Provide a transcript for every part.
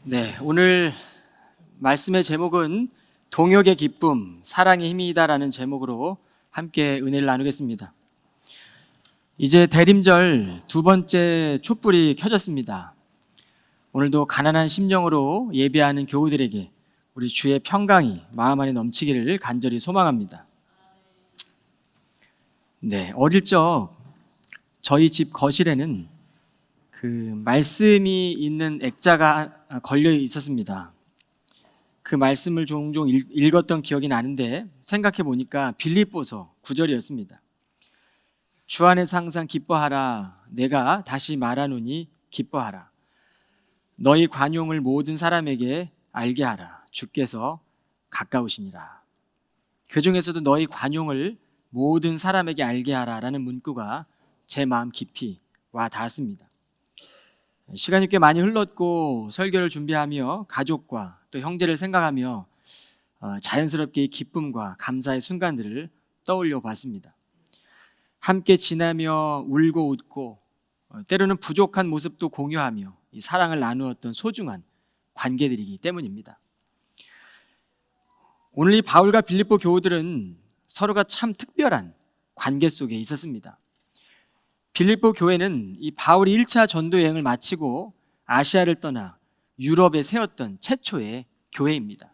네, 오늘 말씀의 제목은 동역의 기쁨, 사랑의 힘이다라는 제목으로 함께 은혜를 나누겠습니다. 이제 대림절 두 번째 촛불이 켜졌습니다. 오늘도 가난한 심령으로 예배하는 교우들에게 우리 주의 평강이 마음 안에 넘치기를 간절히 소망합니다. 네, 어릴 적 저희 집 거실에는 그 말씀이 있는 액자가 걸려 있었습니다. 그 말씀을 종종 읽었던 기억이 나는데 생각해 보니까 빌립보서 9절이었습니다. 주 안에서 항상 기뻐하라. 내가 다시 말하노니 기뻐하라. 너희 관용을 모든 사람에게 알게 하라. 주께서 가까우시니라. 그 중에서도 너희 관용을 모든 사람에게 알게 하라라는 문구가 제 마음 깊이 와 닿았습니다. 시간이 꽤 많이 흘렀고 설교를 준비하며 가족과 또 형제를 생각하며 자연스럽게 이 기쁨과 감사의 순간들을 떠올려 봤습니다. 함께 지나며 울고 웃고 때로는 부족한 모습도 공유하며 이 사랑을 나누었던 소중한 관계들이기 때문입니다. 오늘 이 바울과 빌립보 교우들은 서로가 참 특별한 관계 속에 있었습니다. 빌립보 교회는 이 바울이 1차 전도 여행을 마치고 아시아를 떠나 유럽에 세웠던 최초의 교회입니다.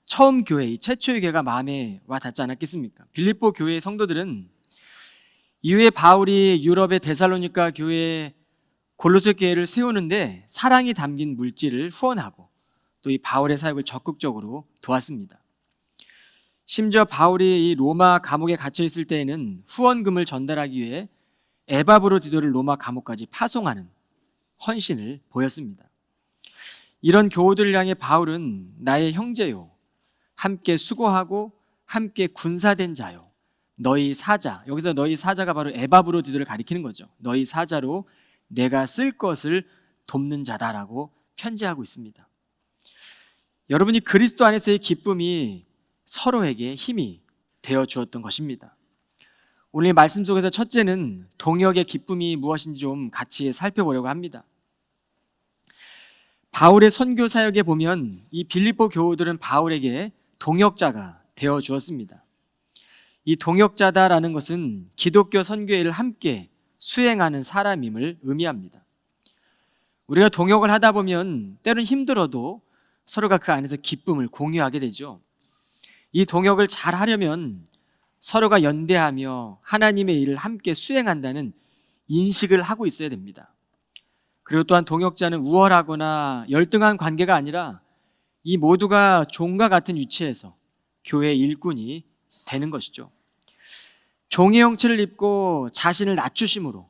처음 교회, 이 최초의 교회가 마음에 와 닿지 않았겠습니까? 빌립보 교회의 성도들은 이후에 바울이 유럽의 데살로니가 교회, 골로새 교회를 세우는데 사랑이 담긴 물질을 후원하고 또 이 바울의 사역을 적극적으로 도왔습니다. 심지어 바울이 이 로마 감옥에 갇혀 있을 때에는 후원금을 전달하기 위해 에바브로디도를 로마 감옥까지 파송하는 헌신을 보였습니다. 이런 교우들을 향해 바울은 나의 형제요, 함께 수고하고 함께 군사된 자요, 너희 사자, 여기서 너희 사자가 바로 에바브로디도를 가리키는 거죠. 너희 사자로 내가 쓸 것을 돕는 자다라고 편지하고 있습니다. 여러분이 그리스도 안에서의 기쁨이 서로에게 힘이 되어 주었던 것입니다. 오늘 말씀 속에서 첫째는 동역의 기쁨이 무엇인지 좀 같이 살펴보려고 합니다. 바울의 선교 사역에 보면 이 빌립보 교우들은 바울에게 동역자가 되어 주었습니다. 이 동역자다라는 것은 기독교 선교의 일을 함께 수행하는 사람임을 의미합니다. 우리가 동역을 하다 보면 때로는 힘들어도 서로가 그 안에서 기쁨을 공유하게 되죠. 이 동역을 잘 하려면 서로가 연대하며 하나님의 일을 함께 수행한다는 인식을 하고 있어야 됩니다. 그리고 또한 동역자는 우월하거나 열등한 관계가 아니라 이 모두가 종과 같은 위치에서 교회의 일꾼이 되는 것이죠. 종의 형체를 입고 자신을 낮추심으로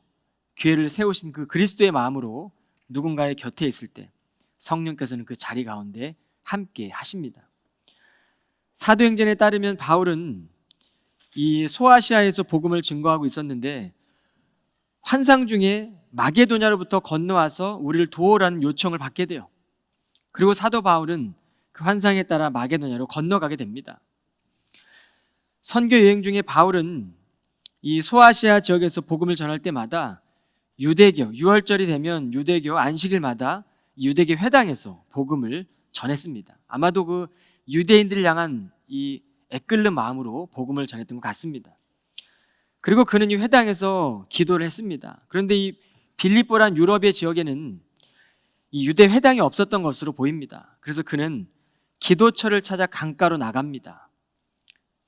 교회를 세우신 그 그리스도의 마음으로 누군가의 곁에 있을 때 성령께서는 그 자리 가운데 함께 하십니다. 사도행전에 따르면 바울은 이 소아시아에서 복음을 증거하고 있었는데 환상 중에 마게도냐로부터 건너와서 우리를 도우라는 요청을 받게 돼요. 그리고 사도 바울은 그 환상에 따라 마게도냐로 건너가게 됩니다. 선교 여행 중에 바울은 이 소아시아 지역에서 복음을 전할 때마다 유대교, 유월절이 되면 유대교 안식일마다 유대교 회당에서 복음을 전했습니다. 아마도 그 유대인들을 향한 이 애끓는 마음으로 복음을 전했던 것 같습니다. 그리고 그는 이 회당에서 기도를 했습니다. 그런데 이 빌립보란 유럽의 지역에는 이 유대 회당이 없었던 것으로 보입니다. 그래서 그는 기도처를 찾아 강가로 나갑니다.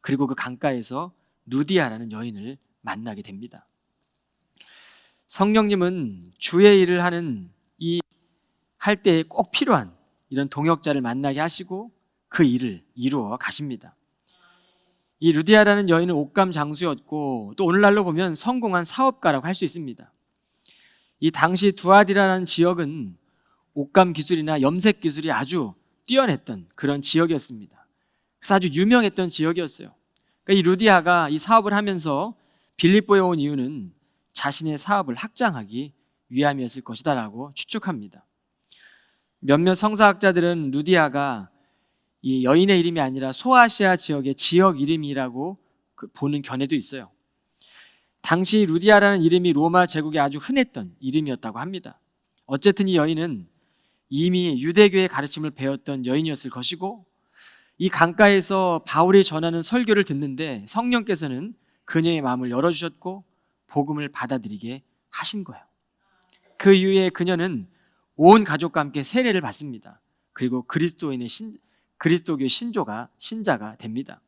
그리고 그 강가에서 루디아라는 여인을 만나게 됩니다. 성령님은 주의 일을 하는 이 할 때에 꼭 필요한 이런 동역자를 만나게 하시고 그 일을 이루어 가십니다. 이 루디아라는 여인은 옷감 장수였고 또 오늘날로 보면 성공한 사업가라고 할 수 있습니다. 이 당시 두아디라는 지역은 옷감 기술이나 염색 기술이 아주 뛰어냈던 그런 지역이었습니다. 그래서 아주 유명했던 지역이었어요. 그러니까 이 루디아가 이 사업을 하면서 빌립보에 온 이유는 자신의 사업을 확장하기 위함이었을 것이다라고 추측합니다. 몇몇 성사학자들은 루디아가 이 여인의 이름이 아니라 소아시아 지역의 지역 이름이라고 보는 견해도 있어요. 당시 루디아라는 이름이 로마 제국에 아주 흔했던 이름이었다고 합니다. 어쨌든 이 여인은 이미 유대교의 가르침을 배웠던 여인이었을 것이고, 이 강가에서 바울이 전하는 설교를 듣는데 성령께서는 그녀의 마음을 열어주셨고 복음을 받아들이게 하신 거예요. 그 이후에 그녀는 온 가족과 함께 세례를 받습니다. 그리고 그리스도교의 신자가 됩니다.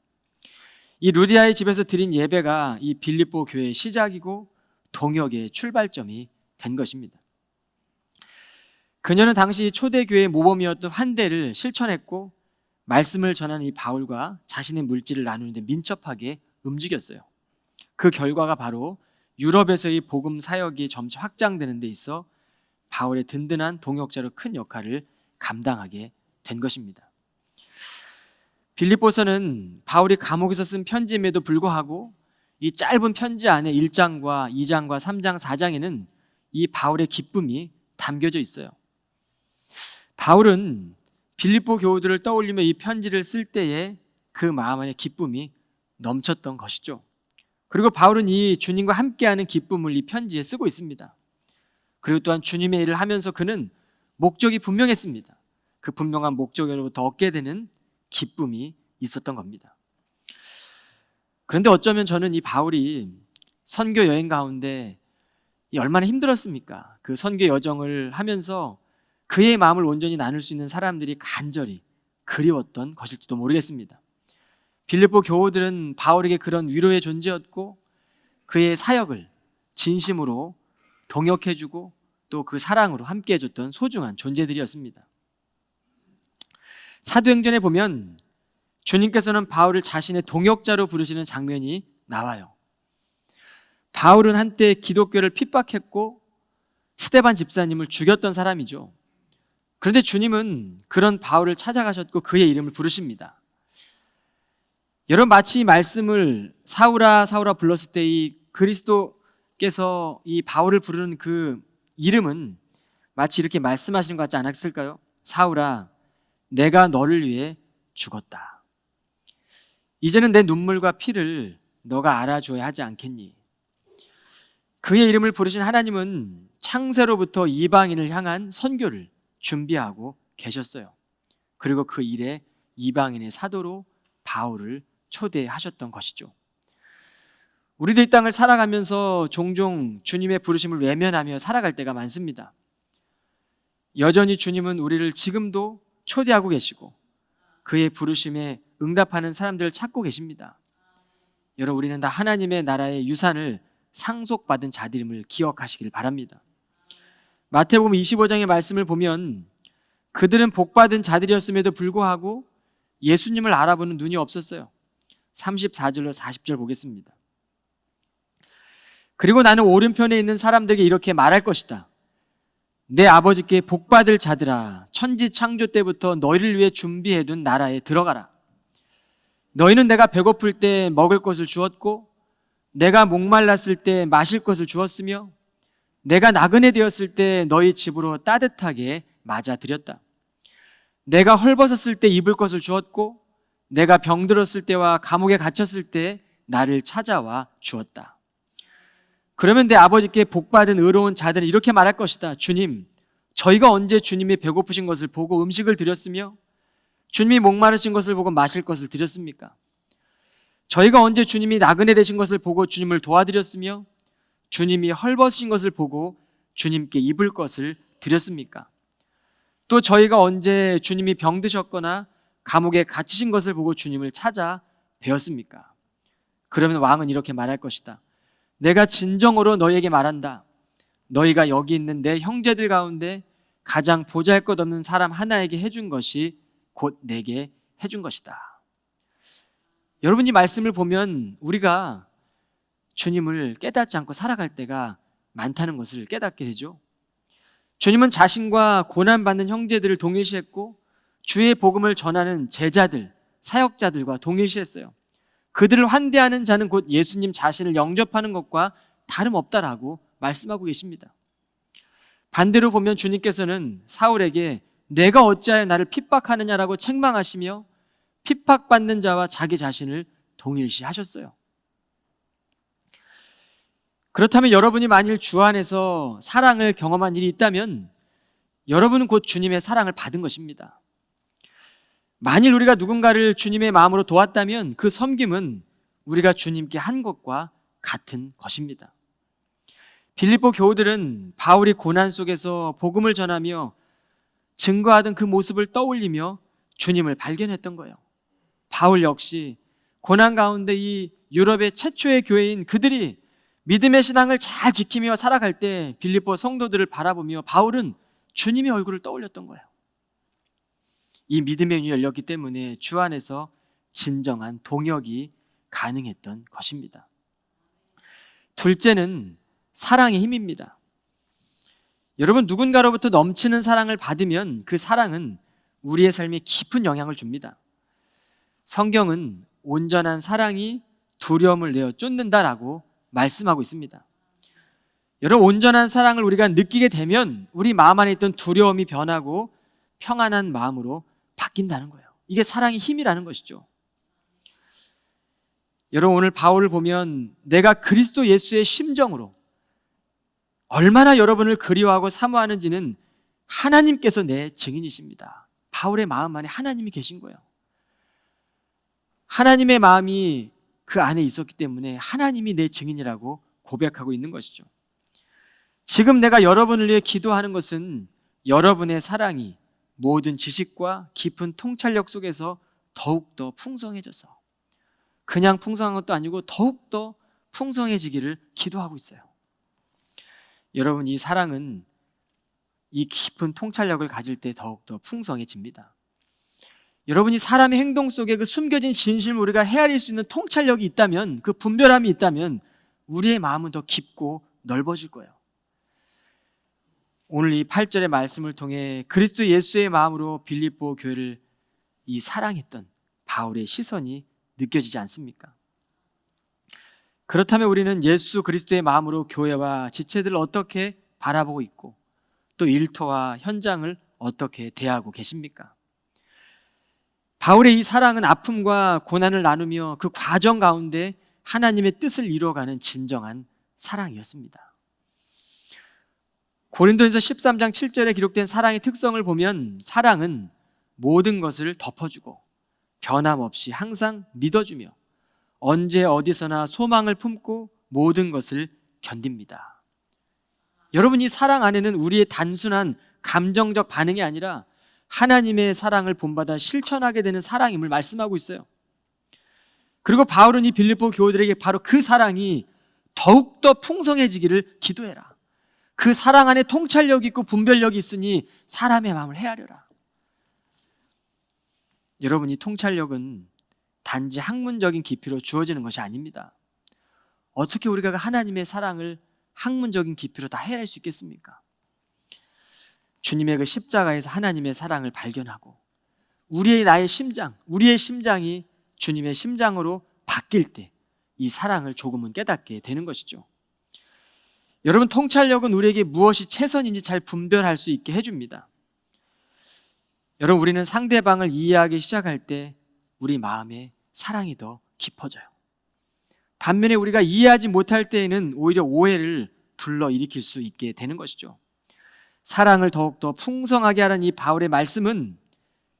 이 루디아의 집에서 드린 예배가 이 빌립보 교회의 시작이고 동역의 출발점이 된 것입니다. 그녀는 당시 초대교회의 모범이었던 환대를 실천했고 말씀을 전하는 이 바울과 자신의 물질을 나누는데 민첩하게 움직였어요. 그 결과가 바로 유럽에서의 복음 사역이 점차 확장되는 데 있어 바울의 든든한 동역자로 큰 역할을 감당하게 된 것입니다. 빌립보서는 바울이 감옥에서 쓴 편지임에도 불구하고 이 짧은 편지 안에 1장과 2장과 3장, 4장에는 이 바울의 기쁨이 담겨져 있어요. 바울은 빌립보 교우들을 떠올리며 이 편지를 쓸 때에 그 마음 안에 기쁨이 넘쳤던 것이죠. 그리고 바울은 이 주님과 함께하는 기쁨을 이 편지에 쓰고 있습니다. 그리고 또한 주님의 일을 하면서 그는 목적이 분명했습니다. 그 분명한 목적으로부터 얻게 되는 기쁨이 있었던 겁니다. 그런데 어쩌면 저는 이 바울이 선교 여행 가운데 얼마나 힘들었습니까? 그 선교 여정을 하면서 그의 마음을 온전히 나눌 수 있는 사람들이 간절히 그리웠던 것일지도 모르겠습니다. 빌립보 교우들은 바울에게 그런 위로의 존재였고 그의 사역을 진심으로 동역해주고 또 그 사랑으로 함께해줬던 소중한 존재들이었습니다. 사도행전에 보면 주님께서는 바울을 자신의 동역자로 부르시는 장면이 나와요. 바울은 한때 기독교를 핍박했고 스데반 집사님을 죽였던 사람이죠. 그런데 주님은 그런 바울을 찾아가셨고 그의 이름을 부르십니다. 여러분, 마치 이 말씀을 사울아 사울아 불렀을 때 이 그리스도께서 이 바울을 부르는 그 이름은 마치 이렇게 말씀하시는 것 같지 않았을까요? 사울아, 내가 너를 위해 죽었다. 이제는 내 눈물과 피를 너가 알아줘야 하지 않겠니? 그의 이름을 부르신 하나님은 창세로부터 이방인을 향한 선교를 준비하고 계셨어요. 그리고 그 일에 이방인의 사도로 바울을 초대하셨던 것이죠. 우리도 이 땅을 살아가면서 종종 주님의 부르심을 외면하며 살아갈 때가 많습니다. 여전히 주님은 우리를 지금도 초대하고 계시고 그의 부르심에 응답하는 사람들을 찾고 계십니다. 여러분, 우리는 다 하나님의 나라의 유산을 상속받은 자들임을 기억하시길 바랍니다. 마태복음 25장의 말씀을 보면 그들은 복받은 자들이었음에도 불구하고 예수님을 알아보는 눈이 없었어요. 34절로 40절 보겠습니다. 그리고 나는 오른편에 있는 사람들에게 이렇게 말할 것이다. 내 아버지께 복받을 자들아, 천지 창조 때부터 너희를 위해 준비해둔 나라에 들어가라. 너희는 내가 배고플 때 먹을 것을 주었고 내가 목말랐을 때 마실 것을 주었으며 내가 나그네 되었을 때 너희 집으로 따뜻하게 맞아들였다. 내가 헐벗었을 때 입을 것을 주었고 내가 병들었을 때와 감옥에 갇혔을 때 나를 찾아와 주었다. 그러면 내 아버지께 복받은 의로운 자들은 이렇게 말할 것이다. 주님, 저희가 언제 주님이 배고프신 것을 보고 음식을 드렸으며 주님이 목마르신 것을 보고 마실 것을 드렸습니까? 저희가 언제 주님이 나그네 되신 것을 보고 주님을 도와드렸으며 주님이 헐벗으신 것을 보고 주님께 입을 것을 드렸습니까? 또 저희가 언제 주님이 병드셨거나 감옥에 갇히신 것을 보고 주님을 찾아 뵈었습니까? 그러면 왕은 이렇게 말할 것이다. 내가 진정으로 너희에게 말한다. 너희가 여기 있는 내 형제들 가운데 가장 보잘것없는 사람 하나에게 해준 것이 곧 내게 해준 것이다. 여러분, 이 말씀을 보면 우리가 주님을 깨닫지 않고 살아갈 때가 많다는 것을 깨닫게 되죠. 주님은 자신과 고난받는 형제들을 동일시했고 주의 복음을 전하는 제자들, 사역자들과 동일시했어요. 그들을 환대하는 자는 곧 예수님 자신을 영접하는 것과 다름없다라고 말씀하고 계십니다. 반대로 보면 주님께서는 사울에게 내가 어찌하여 나를 핍박하느냐라고 책망하시며 핍박받는 자와 자기 자신을 동일시하셨어요. 그렇다면 여러분이 만일 주 안에서 사랑을 경험한 일이 있다면 여러분은 곧 주님의 사랑을 받은 것입니다. 만일 우리가 누군가를 주님의 마음으로 도왔다면 그 섬김은 우리가 주님께 한 것과 같은 것입니다. 빌립보 교우들은 바울이 고난 속에서 복음을 전하며 증거하던 그 모습을 떠올리며 주님을 발견했던 거예요. 바울 역시 고난 가운데 이 유럽의 최초의 교회인 그들이 믿음의 신앙을 잘 지키며 살아갈 때 빌립보 성도들을 바라보며 바울은 주님의 얼굴을 떠올렸던 거예요. 이 믿음의 눈이 열렸기 때문에 주 안에서 진정한 동역이 가능했던 것입니다. 둘째는 사랑의 힘입니다. 여러분, 누군가로부터 넘치는 사랑을 받으면 그 사랑은 우리의 삶에 깊은 영향을 줍니다. 성경은 온전한 사랑이 두려움을 내어 쫓는다라고 말씀하고 있습니다. 여러분, 온전한 사랑을 우리가 느끼게 되면 우리 마음 안에 있던 두려움이 변하고 평안한 마음으로 바뀐다는 거예요. 이게 사랑의 힘이라는 것이죠. 여러분, 오늘 바울을 보면 내가 그리스도 예수의 심정으로 얼마나 여러분을 그리워하고 사모하는지는 하나님께서 내 증인이십니다. 바울의 마음 안에 하나님이 계신 거예요. 하나님의 마음이 그 안에 있었기 때문에 하나님이 내 증인이라고 고백하고 있는 것이죠. 지금 내가 여러분을 위해 기도하는 것은 여러분의 사랑이 모든 지식과 깊은 통찰력 속에서 더욱더 풍성해져서 그냥 풍성한 것도 아니고 더욱더 풍성해지기를 기도하고 있어요. 여러분, 이 사랑은 이 깊은 통찰력을 가질 때 더욱더 풍성해집니다. 여러분이 사람의 행동 속에 그 숨겨진 진실을 우리가 헤아릴 수 있는 통찰력이 있다면, 그 분별함이 있다면 우리의 마음은 더 깊고 넓어질 거예요. 오늘 이 8절의 말씀을 통해 그리스도 예수의 마음으로 빌립보 교회를 이 사랑했던 바울의 시선이 느껴지지 않습니까? 그렇다면 우리는 예수 그리스도의 마음으로 교회와 지체들을 어떻게 바라보고 있고 또 일터와 현장을 어떻게 대하고 계십니까? 바울의 이 사랑은 아픔과 고난을 나누며 그 과정 가운데 하나님의 뜻을 이루어가는 진정한 사랑이었습니다. 고린도전서 13장 7절에 기록된 사랑의 특성을 보면 사랑은 모든 것을 덮어주고 변함없이 항상 믿어주며 언제 어디서나 소망을 품고 모든 것을 견딥니다. 여러분, 이 사랑 안에는 우리의 단순한 감정적 반응이 아니라 하나님의 사랑을 본받아 실천하게 되는 사랑임을 말씀하고 있어요. 그리고 바울은 이 빌립보 교우들에게 바로 그 사랑이 더욱더 풍성해지기를 기도해라. 그 사랑 안에 통찰력이 있고 분별력이 있으니 사람의 마음을 헤아려라. 여러분, 이 통찰력은 단지 학문적인 깊이로 주어지는 것이 아닙니다. 어떻게 우리가 하나님의 사랑을 학문적인 깊이로 다 헤아릴 수 있겠습니까? 주님의 그 십자가에서 하나님의 사랑을 발견하고 나의 심장, 우리의 심장이 주님의 심장으로 바뀔 때 이 사랑을 조금은 깨닫게 되는 것이죠. 여러분, 통찰력은 우리에게 무엇이 최선인지 잘 분별할 수 있게 해줍니다. 여러분, 우리는 상대방을 이해하기 시작할 때 우리 마음에 사랑이 더 깊어져요. 반면에 우리가 이해하지 못할 때에는 오히려 오해를 불러일으킬 수 있게 되는 것이죠. 사랑을 더욱더 풍성하게 하라는 이 바울의 말씀은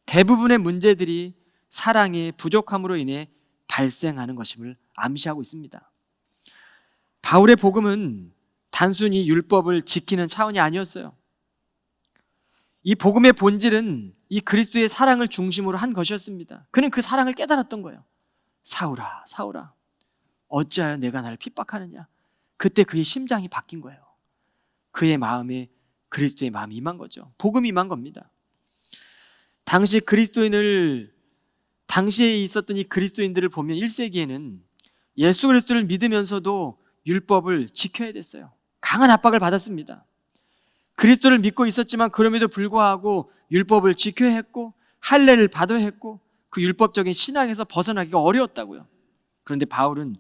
대부분의 문제들이 사랑의 부족함으로 인해 발생하는 것임을 암시하고 있습니다. 바울의 복음은 단순히 율법을 지키는 차원이 아니었어요. 이 복음의 본질은 이 그리스도의 사랑을 중심으로 한 것이었습니다. 그는 그 사랑을 깨달았던 거예요. 사울아, 사울아, 어찌하여 내가 나를 핍박하느냐. 그때 그의 심장이 바뀐 거예요. 그의 마음에 그리스도의 마음이 임한 거죠. 복음이 임한 겁니다. 당시에 있었던 이 그리스도인들을 보면 1세기에는 예수 그리스도를 믿으면서도 율법을 지켜야 됐어요. 강한 압박을 받았습니다. 그리스도를 믿고 있었지만 그럼에도 불구하고 율법을 지켜야 했고 할례를 받아야 했고 그 율법적인 신앙에서 벗어나기가 어려웠다고요. 그런데 바울은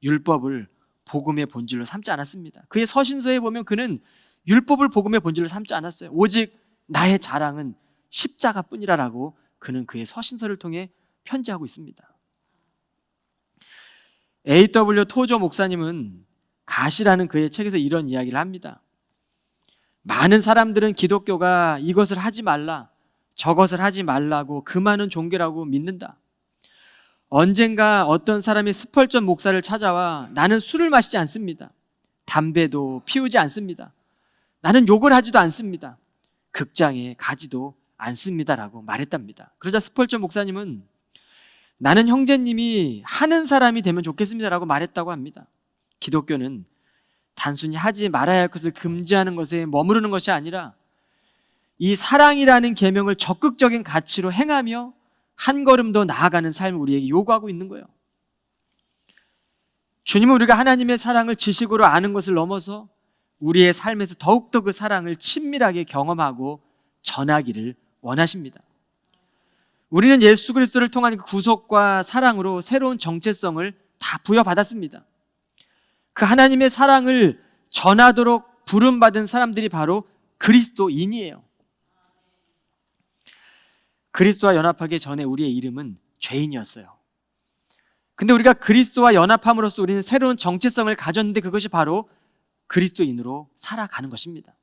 율법을 복음의 본질로 삼지 않았습니다. 그의 서신서에 보면 그는 율법을 복음의 본질로 삼지 않았어요. 오직 나의 자랑은 십자가뿐이라라고 그는 그의 서신서를 통해 편지하고 있습니다. A.W. 토저 목사님은 가시라는 그의 책에서 이런 이야기를 합니다. 많은 사람들은 기독교가 이것을 하지 말라, 저것을 하지 말라고 그 많은 종교라고 믿는다. 언젠가 어떤 사람이 스펄전 목사를 찾아와 나는 술을 마시지 않습니다. 담배도 피우지 않습니다. 나는 욕을 하지도 않습니다. 극장에 가지도 않습니다라고 말했답니다. 그러자 스펄전 목사님은 나는 형제님이 하는 사람이 되면 좋겠습니다라고 말했다고 합니다. 기독교는 단순히 하지 말아야 할 것을 금지하는 것에 머무르는 것이 아니라 이 사랑이라는 계명을 적극적인 가치로 행하며 한 걸음 더 나아가는 삶을 우리에게 요구하고 있는 거예요. 주님은 우리가 하나님의 사랑을 지식으로 아는 것을 넘어서 우리의 삶에서 더욱더 그 사랑을 친밀하게 경험하고 전하기를 원하십니다. 우리는 예수 그리스도를 통한 그 구속과 사랑으로 새로운 정체성을 다 부여받았습니다. 그 하나님의 사랑을 전하도록 부름받은 사람들이 바로 그리스도인이에요. 그리스도와 연합하기 전에 우리의 이름은 죄인이었어요. 근데 우리가 그리스도와 연합함으로써 우리는 새로운 정체성을 가졌는데 그것이 바로 그리스도인으로 살아가는 것입니다.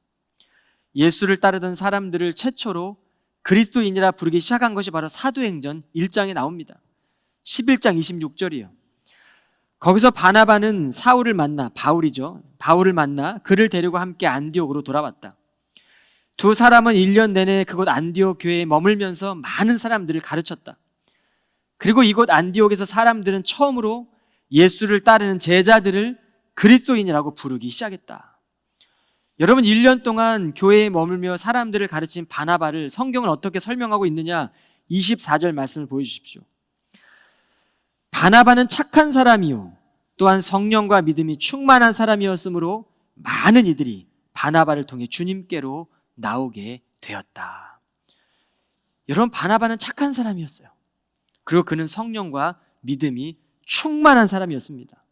예수를 따르던 사람들을 최초로 그리스도인이라 부르기 시작한 것이 바로 사도행전 1장에 나옵니다. 11장 26절이에요. 거기서 바나바는 사울을 만나, 바울을 만나 그를 데리고 함께 안디옥으로 돌아왔다. 두 사람은 1년 내내 그곳 안디옥 교회에 머물면서 많은 사람들을 가르쳤다. 그리고 이곳 안디옥에서 사람들은 처음으로 예수를 따르는 제자들을 그리스도인이라고 부르기 시작했다. 여러분, 1년 동안 교회에 머물며 사람들을 가르친 바나바를 성경은 어떻게 설명하고 있느냐? 24절 말씀을 보여주십시오. 바나바는 착한 사람이요 또한 성령과 믿음이 충만한 사람이었으므로 많은 이들이 바나바를 통해 주님께로 나오게 되었다. 여러분, 바나바는 착한 사람이었어요. 그리고 그는 성령과 믿음이 충만한 사람이었습니다.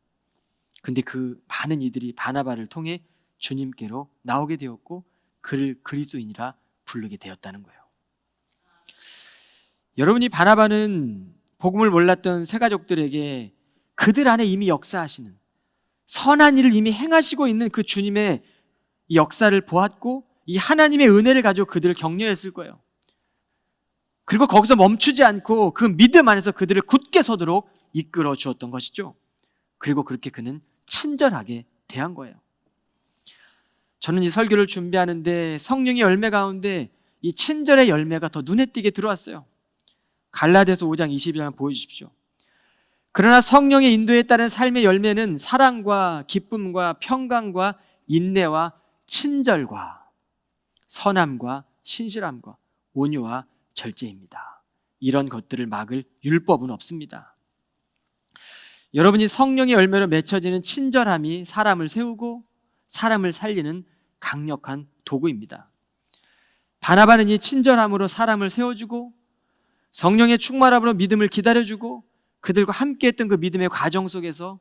근데 그 많은 이들이 바나바를 통해 주님께로 나오게 되었고 그를 그리스도인이라 부르게 되었다는 거예요. 여러분이 바나바는 복음을 몰랐던 새가족들에게 그들 안에 이미 역사하시는 선한 일을 이미 행하시고 있는 그 주님의 역사를 보았고 이 하나님의 은혜를 가지고 그들을 격려했을 거예요. 그리고 거기서 멈추지 않고 그 믿음 안에서 그들을 굳게 서도록 이끌어 주었던 것이죠. 그리고 그렇게 그는 친절하게 대한 거예요. 저는 이 설교를 준비하는데 성령의 열매 가운데 이 친절의 열매가 더 눈에 띄게 들어왔어요. 갈라디아서 5장 22절 보여주십시오. 그러나 성령의 인도에 따른 삶의 열매는 사랑과 기쁨과 평강과 인내와 친절과 선함과 신실함과 온유와 절제입니다. 이런 것들을 막을 율법은 없습니다. 여러분이 성령의 열매로 맺혀지는 친절함이 사람을 세우고 사람을 살리는 강력한 도구입니다. 바나바는 이 친절함으로 사람을 세워주고 성령의 충만함으로 믿음을 기다려주고 그들과 함께했던 그 믿음의 과정 속에서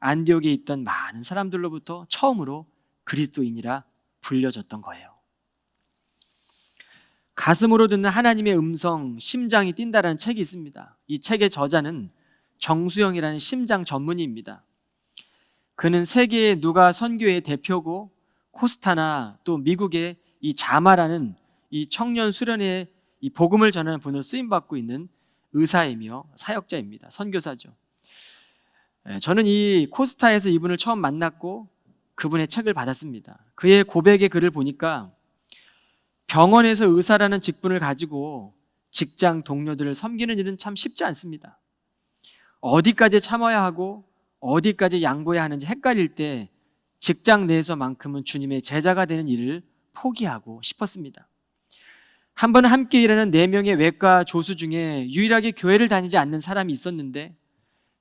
안디옥에 있던 많은 사람들로부터 처음으로 그리스도인이라 불려졌던 거예요. 가슴으로 듣는 하나님의 음성, 심장이 뛴다라는 책이 있습니다. 이 책의 저자는 정수영이라는 심장 전문의입니다. 그는 세계의 누가 선교의 대표고 코스타나 또 미국의 이 자마라는 이 청년 수련회 이 복음을 전하는 분으로 쓰임받고 있는 의사이며 사역자입니다. 선교사죠. 저는 이 코스타에서 이분을 처음 만났고 그분의 책을 받았습니다. 그의 고백의 글을 보니까 병원에서 의사라는 직분을 가지고 직장 동료들을 섬기는 일은 참 쉽지 않습니다. 어디까지 참아야 하고 어디까지 양보해야 하는지 헷갈릴 때 직장 내에서만큼은 주님의 제자가 되는 일을 포기하고 싶었습니다. 한 번 함께 일하는 4명의 외과 조수 중에 유일하게 교회를 다니지 않는 사람이 있었는데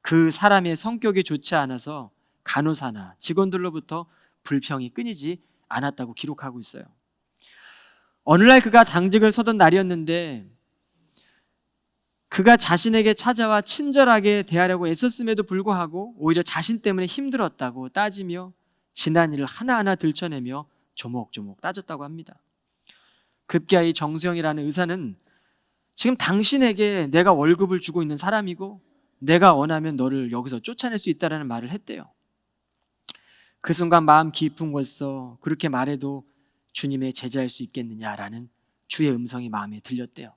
그 사람의 성격이 좋지 않아서 간호사나 직원들로부터 불평이 끊이지 않았다고 기록하고 있어요. 어느 날 그가 당직을 서던 날이었는데 그가 자신에게 찾아와 친절하게 대하려고 애썼음에도 불구하고 오히려 자신 때문에 힘들었다고 따지며 지난 일을 하나하나 들춰내며 조목조목 따졌다고 합니다. 급기야 이 정수영이라는 의사는 지금 당신에게 내가 월급을 주고 있는 사람이고 내가 원하면 너를 여기서 쫓아낼 수 있다는 말을 했대요. 그 순간 마음 깊은 곳에서 그렇게 말해도 주님의 제자일 수 있겠느냐라는 주의 음성이 마음에 들렸대요.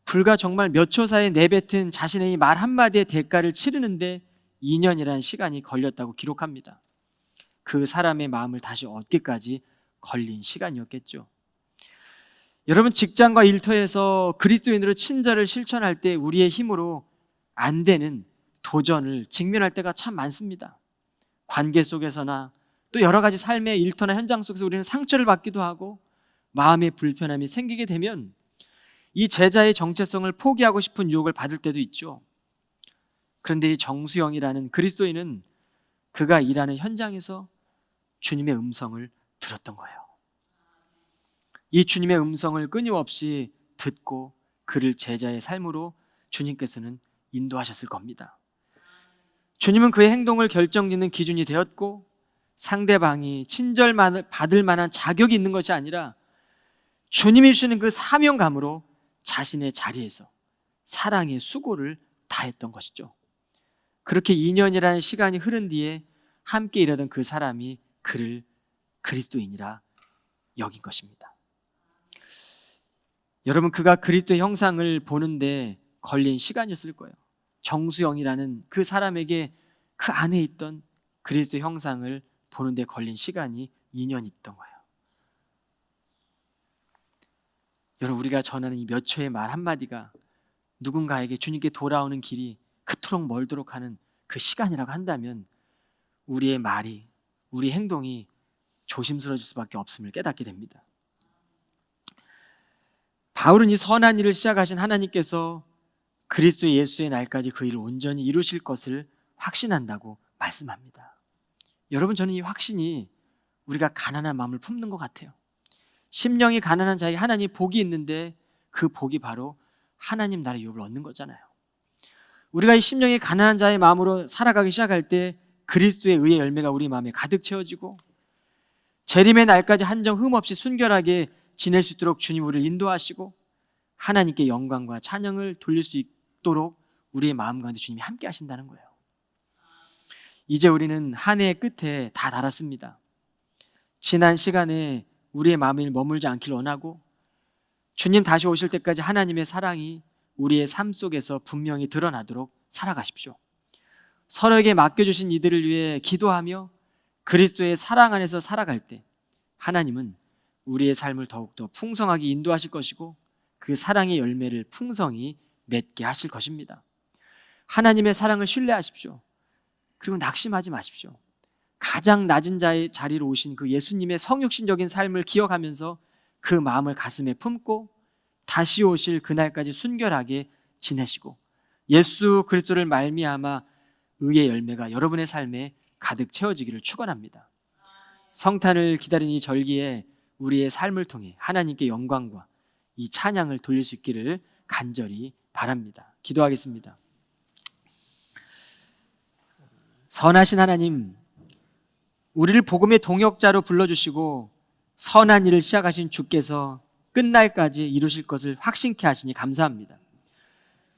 불과 정말 몇 초 사이에 내뱉은 자신의 이 말 한마디의 대가를 치르는데 2년이라는 시간이 걸렸다고 기록합니다. 그 사람의 마음을 다시 얻기까지 걸린 시간이었겠죠. 여러분, 직장과 일터에서 그리스도인으로 친절을 실천할 때 우리의 힘으로 안 되는 도전을 직면할 때가 참 많습니다. 관계 속에서나 또 여러 가지 삶의 일터나 현장 속에서 우리는 상처를 받기도 하고 마음의 불편함이 생기게 되면 이 제자의 정체성을 포기하고 싶은 유혹을 받을 때도 있죠. 그런데 이 정수영이라는 그리스도인은 그가 일하는 현장에서 주님의 음성을 들었던 거예요. 이 주님의 음성을 끊임없이 듣고 그를 제자의 삶으로 주님께서는 인도하셨을 겁니다. 주님은 그의 행동을 결정짓는 기준이 되었고 상대방이 친절을 받을 만한 자격이 있는 것이 아니라 주님이 주시는 그 사명감으로 자신의 자리에서 사랑의 수고를 다했던 것이죠. 그렇게 2년이라는 시간이 흐른 뒤에 함께 일하던 그 사람이 그를 그리스도인이라 여긴 것입니다. 여러분, 그가 그리스도의 형상을 보는데 걸린 시간이었을 거예요. 정수영이라는 그 사람에게 그 안에 있던 그리스도의 형상을 보는데 걸린 시간이 2년이 있던 거예요. 여러분, 우리가 전하는 이 몇 초의 말 한마디가 누군가에게 주님께 돌아오는 길이 그토록 멀도록 하는 그 시간이라고 한다면 우리의 말이, 우리 행동이 조심스러워질 수밖에 없음을 깨닫게 됩니다. 바울은 이 선한 일을 시작하신 하나님께서 그리스도 예수의 날까지 그 일을 온전히 이루실 것을 확신한다고 말씀합니다. 여러분, 저는 이 확신이 우리가 가난한 마음을 품는 것 같아요. 심령이 가난한 자에게 하나님 복이 있는데 그 복이 바로 하나님 나라의 유업을 얻는 거잖아요. 우리가 이 심령이 가난한 자의 마음으로 살아가기 시작할 때 그리스도의 의의 열매가 우리 마음에 가득 채워지고 재림의 날까지 한정 흠없이 순결하게 지낼 수 있도록 주님 우리를 인도하시고 하나님께 영광과 찬양을 돌릴 수 있도록 우리의 마음 가운데 주님이 함께 하신다는 거예요. 이제 우리는 한 해의 끝에 다 달았습니다. 지난 시간에 우리의 마음이 머물지 않길 원하고 주님 다시 오실 때까지 하나님의 사랑이 우리의 삶 속에서 분명히 드러나도록 살아가십시오. 서로에게 맡겨주신 이들을 위해 기도하며 그리스도의 사랑 안에서 살아갈 때 하나님은 우리의 삶을 더욱더 풍성하게 인도하실 것이고 그 사랑의 열매를 풍성히 맺게 하실 것입니다. 하나님의 사랑을 신뢰하십시오. 그리고 낙심하지 마십시오. 가장 낮은 자리로 오신 그 예수님의 성육신적인 삶을 기억하면서 그 마음을 가슴에 품고 다시 오실 그날까지 순결하게 지내시고 예수 그리스도를 말미암아 의의 열매가 여러분의 삶에 가득 채워지기를 축원합니다. 성탄을 기다리는 이 절기에 우리의 삶을 통해 하나님께 영광과 이 찬양을 돌릴 수 있기를 간절히 바랍니다. 기도하겠습니다. 선하신 하나님, 우리를 복음의 동역자로 불러주시고 선한 일을 시작하신 주께서 끝날까지 이루실 것을 확신케 하시니 감사합니다.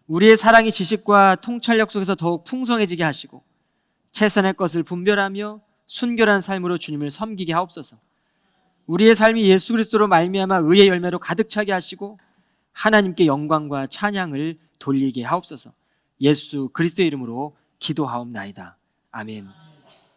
우리의 사랑이 지식과 통찰력 속에서 더욱 풍성해지게 하시고 최선의 것을 분별하며 순결한 삶으로 주님을 섬기게 하옵소서. 우리의 삶이 예수 그리스도로 말미암아 의의 열매로 가득 차게 하시고 하나님께 영광과 찬양을 돌리게 하옵소서. 예수 그리스도의 이름으로 기도하옵나이다. 아멘.